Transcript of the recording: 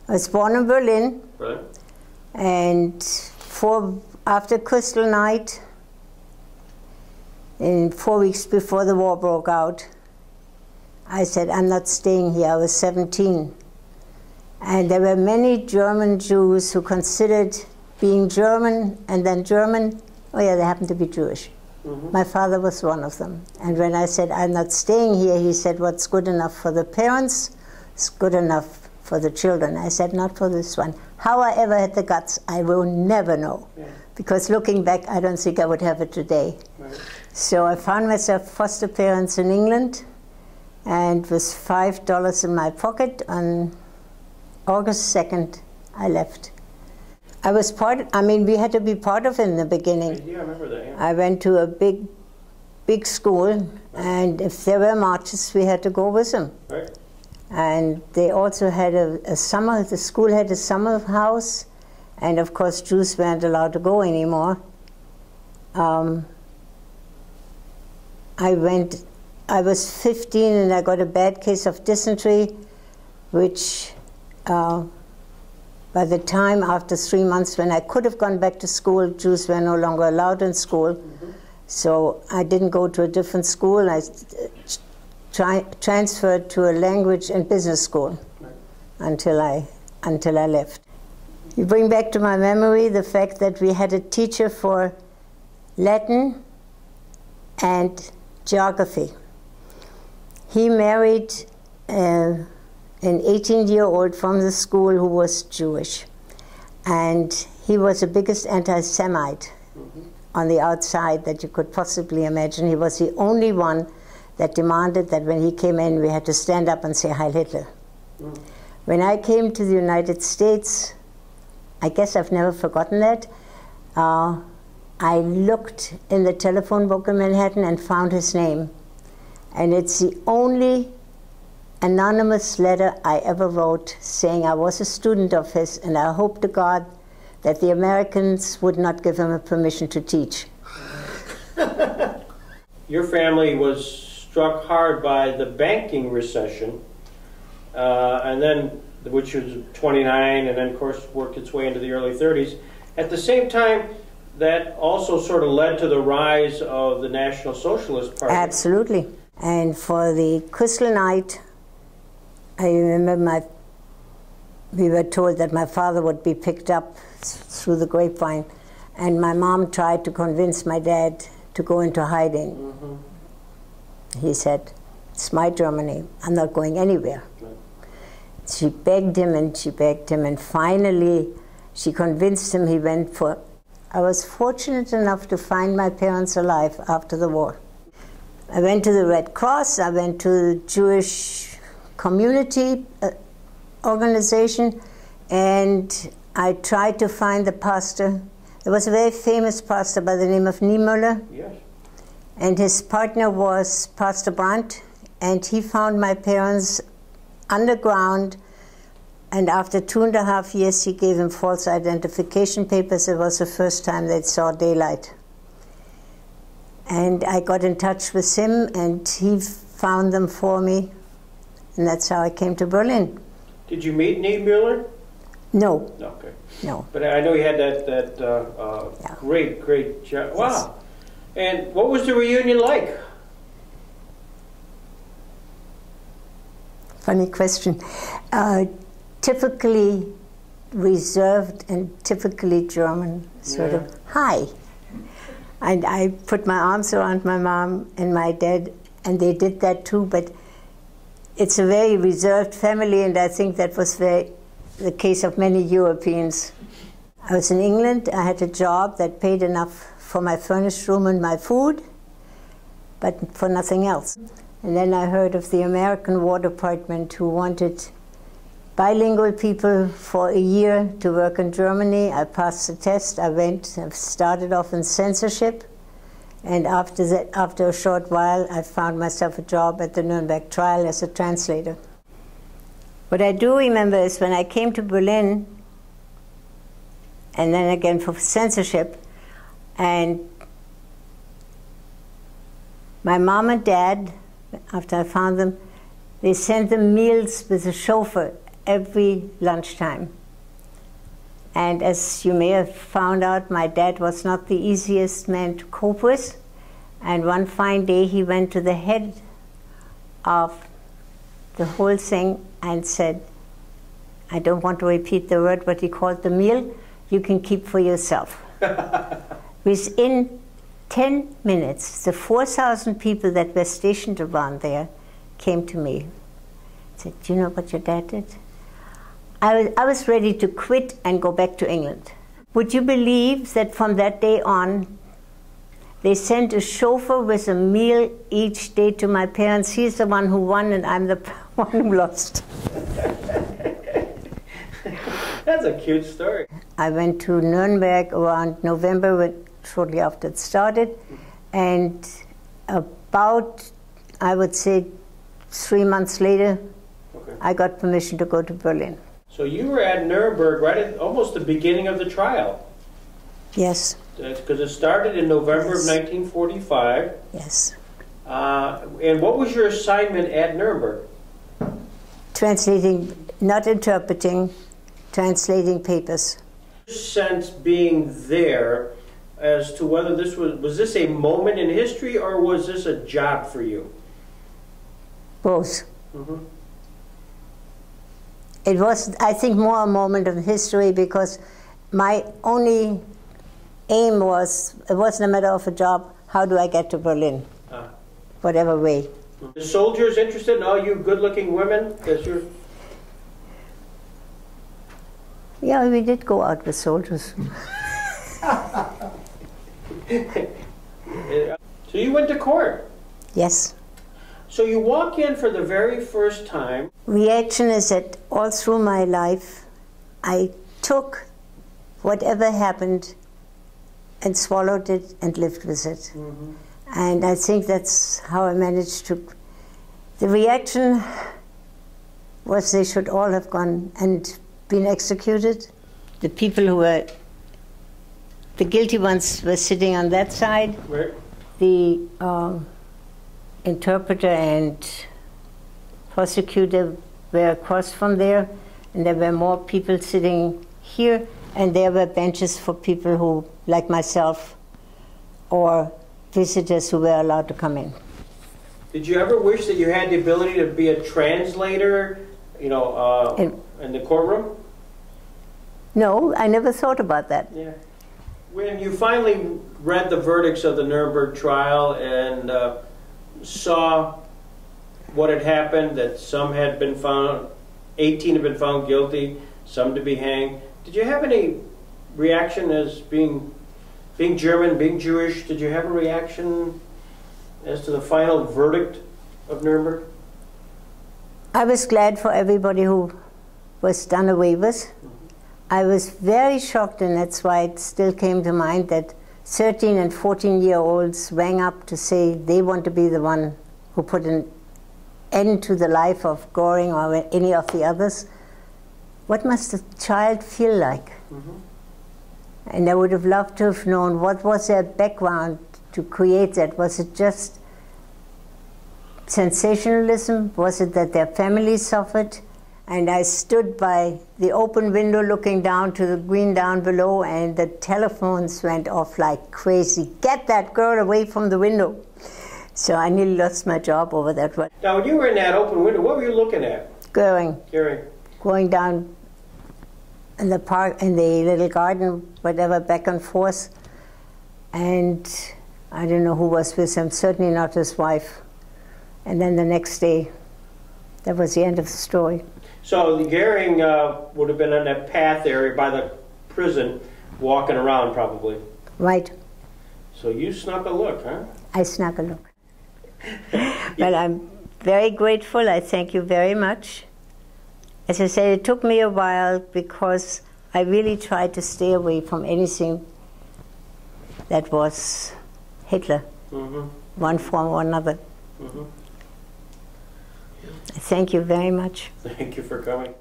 I was born in Berlin. Berlin. And after Kristallnacht, in 4 weeks before the war broke out, I said, I'm not staying here. I was 17. And there were many German Jews who considered being German and then German, oh yeah, they happened to be Jewish. Mm-hmm. My father was one of them. And when I said, I'm not staying here, he said, what's good enough for the parents is good enough for the children. I said, not for this one. How I ever had the guts, I will never know. Yeah. Because looking back, I don't think I would have it today. Right. So I found myself foster parents in England, and with $5 in my pocket on August 2nd, I left. I was we had to be part of it in the beginning. Yeah, I remember that, yeah. I went to a big school, and if there were marches, we had to go with them. Right. And they also had the school had a summer house, and of course Jews weren't allowed to go anymore. I was 15 and I got a bad case of dysentery, which by the time after 3 months when I could have gone back to school, Jews were no longer allowed in school. Mm-hmm. So I didn't go to a different school. I transferred to a language and business school until I left. You bring back to my memory the fact that we had a teacher for Latin and geography. He married an 18-year-old from the school who was Jewish, and he was the biggest anti-Semite on the outside that you could possibly imagine. He was the only one that demanded that when he came in, we had to stand up and say Heil Hitler. Mm. When I came to the United States, I guess I've never forgotten that, I looked in the telephone book in Manhattan and found his name. And it's the only anonymous letter I ever wrote saying I was a student of his, and I hope to God that the Americans would not give him a permission to teach. Your family was struck hard by the banking recession, and then, which was 29, and then of course worked its way into the early 30s. At the same time, that also sort of led to the rise of the National Socialist Party. Absolutely. And for the Kristallnacht, I remember we were told that my father would be picked up through the grapevine, and my mom tried to convince my dad to go into hiding. Mm-hmm. He said, it's my Germany, I'm not going anywhere. Right. She begged him and she begged him, and finally she convinced him. He went for... I was fortunate enough to find my parents alive after the war. I went to the Red Cross, I went to the Jewish community organization, and I tried to find the pastor. There was a very famous pastor by the name of Niemöller. Yes. And his partner was Pastor Brandt, and he found my parents underground, and after 2.5 years he gave them false identification papers. It was the first time they saw daylight. And I got in touch with him, and he found them for me, and that's how I came to Berlin. Did you meet Niemöller? No. Okay. No. But I know you had that yeah. great job. Wow. Yes. And what was the reunion like? Funny question. Typically reserved and typically German, sort of, hi. And I put my arms around my mom and my dad, and they did that too, but it's a very reserved family, and I think that was the case of many Europeans. I was in England. I had a job that paid enough for my furnished room and my food, but for nothing else. And then I heard of the American War Department who wanted bilingual people for a year to work in Germany. I passed the test. I started off in censorship, and after that, after a short while, I found myself a job at the Nuremberg trial as a translator. What I do remember is when I came to Berlin, and then again for censorship, and my mom and dad, after I found them, they sent them meals with a chauffeur every lunchtime. And as you may have found out, my dad was not the easiest man to cope with. And one fine day he went to the head of the whole thing and said, I don't want to repeat the word, but he called the meal, you can keep for yourself. Within 10 minutes, the 4,000 people that were stationed around there came to me. Said, do you know what your dad did? I was ready to quit and go back to England. Would you believe that from that day on, they sent a chauffeur with a meal each day to my parents? He's the one who won and I'm the one who lost. That's a cute story. I went to Nuremberg around November, shortly after it started, and about, I would say, 3 months later, I got permission to go to Berlin. So you were at Nuremberg right at almost the beginning of the trial. Yes. Because it started in November of 1945. Yes. And what was your assignment at Nuremberg? Translating, not interpreting, translating papers. Sense being there as to whether this was this a moment in history or was this a job for you? Both. It was, I think, more a moment of history because my only aim was, it wasn't a matter of a job, how do I get to Berlin? Whatever way. The soldiers interested in all you good-looking women? Yeah, we did go out with soldiers. So you went to court? Yes. So you walk in for the very first time. Reaction is that all through my life, I took whatever happened and swallowed it and lived with it. And I think that's how I managed to. The reaction was they should all have gone and been executed. The people who were, the guilty ones were sitting on that side. Right. The interpreter and prosecutor were across from there, and there were more people sitting here, and there were benches for people who, like myself, or visitors who were allowed to come in. Did you ever wish that you had the ability to be a translator, you know, in the courtroom? No, I never thought about that. Yeah. When you finally read the verdicts of the Nuremberg trial and saw what had happened, that some had been found, 18 had been found guilty, some to be hanged, did you have any reaction as being German, being Jewish, did you have a reaction as to the final verdict of Nuremberg? I was glad for everybody who was done away with. I was very shocked, and that's why it still came to mind that 13 and 14-year-olds rang up to say they want to be the one who put an end to the life of Goering or any of the others. What must a child feel like? And I would have loved to have known what was their background to create that. Was it just sensationalism? Was it that their families suffered? And I stood by the open window looking down to the green down below, and the telephones went off like crazy. Get that girl away from the window. So I nearly lost my job over that one. Now, when you were in that open window, what were you looking at? Goering. Going down in the park, in the little garden, whatever, back and forth. And I don't know who was with him, certainly not his wife. And then the next day, that was the end of the story. So the Goering would have been on that path area by the prison, walking around probably. Right. So you snuck a look, huh? I snuck a look. But I'm very grateful. I thank you very much. As I said, it took me a while because I really tried to stay away from anything that was Hitler, one form or another. Thank you very much. Thank you for coming.